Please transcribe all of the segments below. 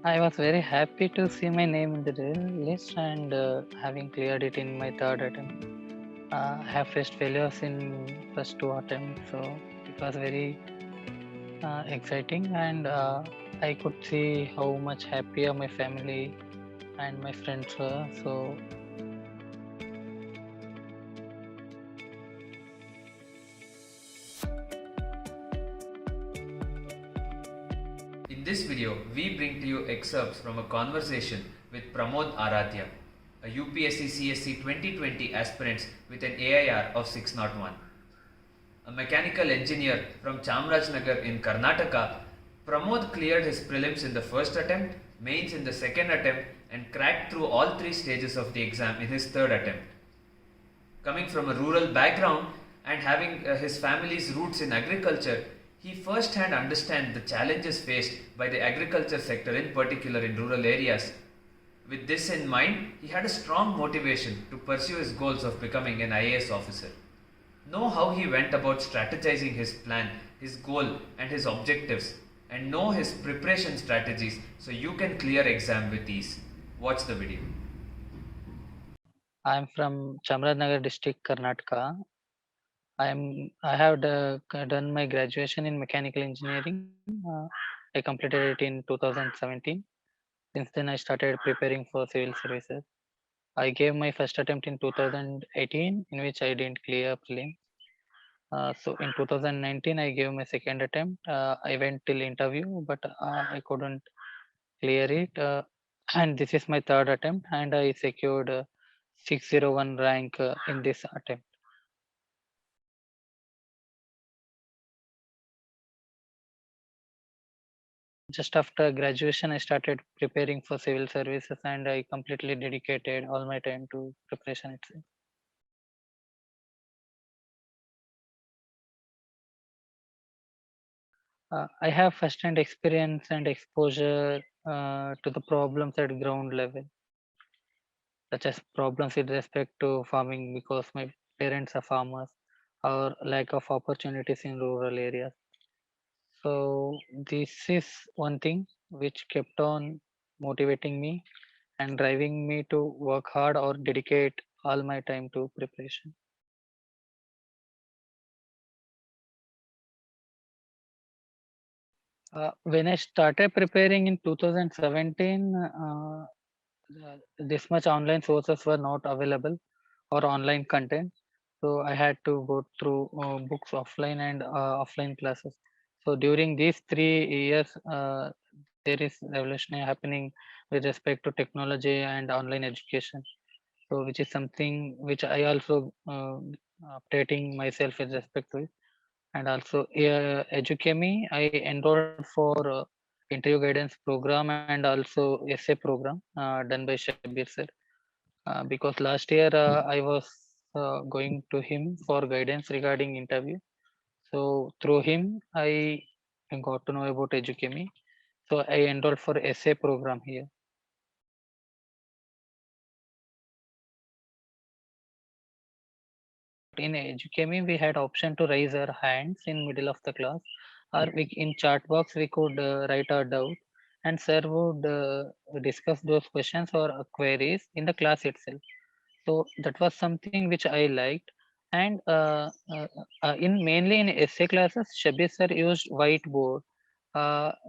I was very happy to see my name in the list and having cleared it in my third attempt. I have faced failures in first two attempts, so it was very exciting, and I could see how much happier my family and my friends were. So In this video, we bring to you excerpts from a conversation with Pramod Aradhya, a UPSC CSC 2020 aspirant with an AIR of 601. A mechanical engineer from Chamarajanagar in Karnataka, Pramod cleared his prelims in the first attempt, mains in the second attempt, and cracked through all three stages of the exam in his third attempt. Coming from a rural background and having his family's roots in agriculture, he first hand understands the challenges faced by the agriculture sector, in particular in rural areas. With this in mind, he had a strong motivation to pursue his goals of becoming an IAS officer. Know how he went about strategizing his plan, his goal, and his objectives, and know his preparation strategies so you can clear exam with ease. Watch the video. I'm from Chamarajanagar district, Karnataka. I have done my graduation in mechanical engineering. I completed it in 2017. Since then, I started preparing for civil services. I gave my first attempt in 2018, in which I didn't clear prelim. So in 2019, I gave my second attempt. I went till interview, but I couldn't clear it. And this is my third attempt, and I secured 601 rank in this attempt. Just after graduation, I started preparing for civil services, and I completely dedicated all my time to preparation itself. I have first-hand experience and exposure to the problems at ground level, such as problems with respect to farming because my parents are farmers, or lack of opportunities in rural areas. So this is one thing which kept on motivating me and driving me to work hard or dedicate all my time to preparation. When I started preparing in 2017, this much online sources were not available or online content. So I had to go through books offline and offline classes. So during these 3 years, there is revolution happening with respect to technology and online education. So which is something which I also updating myself with respect to it. And also Educami, I enrolled for interview guidance program and also essay program done by Shabir sir. Because last year I was going to him for guidance regarding interview. So through him, I got to know about Educami. So I enrolled for essay program here. In Educami, we had option to raise our hands in middle of the class, or in chat box we could write our doubt, and sir would discuss those questions or queries in the class itself. So that was something which I liked. And in mainly in essay classes, Shabir sir used whiteboard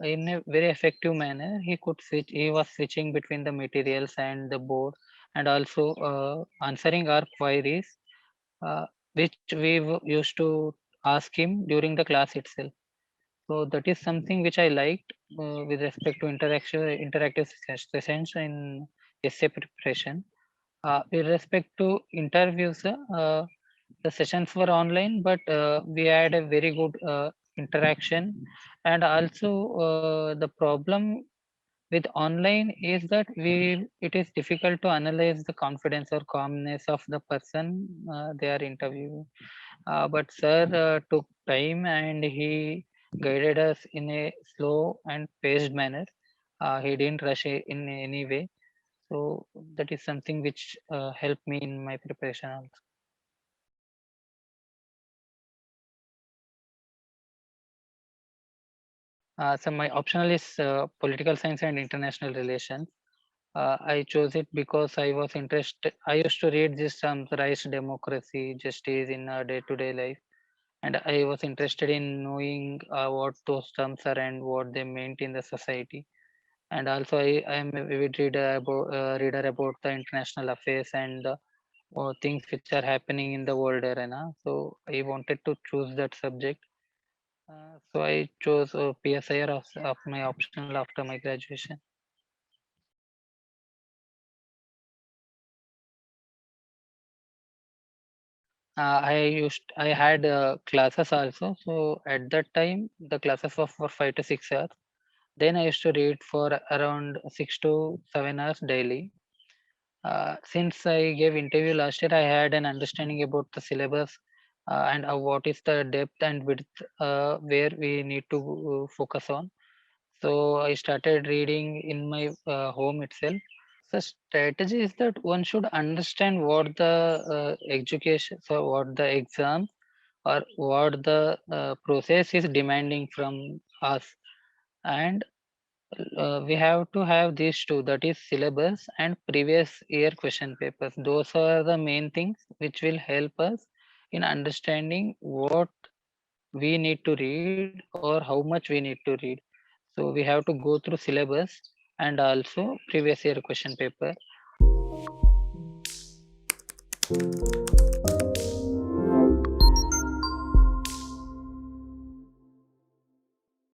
in a very effective manner. He could switch. He was switching between the materials and the board, and also answering our queries, which we used to ask him during the class itself. So that is something which I liked with respect to interactive sessions in essay preparation. With respect to interviews, the sessions were online, but we had a very good interaction. And also, the problem with online is that it is difficult to analyze the confidence or calmness of the person they are interviewing. But sir took time and he guided us in a slow and paced manner. He didn't rush in any way. So that is something which helped me in my preparation also. So my optional is political science and international relations. I chose it because I was interested. I used to read these terms, rights, democracy, justice in day-to-day life, and I was interested in knowing what those terms are and what they meant in the society. And also, I am a vivid reader about the international affairs and things which are happening in the world arena. So I wanted to choose that subject. So I chose PSIR of my optional after my graduation. I had classes also. So at that time, the classes were for 5 to 6 hours. Then I used to read for around 6 to 7 hours daily. Since I gave interview last year, I had an understanding about the syllabus and what is the depth and width where we need to focus on. So I started reading in my home itself. The strategy is that one should understand what the education, so what the exam or what the process is demanding from us, and we have to have these two, that is syllabus and previous year question papers. Those are the main things which will help us in understanding what we need to read or how much we need to read. So we have to go through syllabus and also previous year question paper.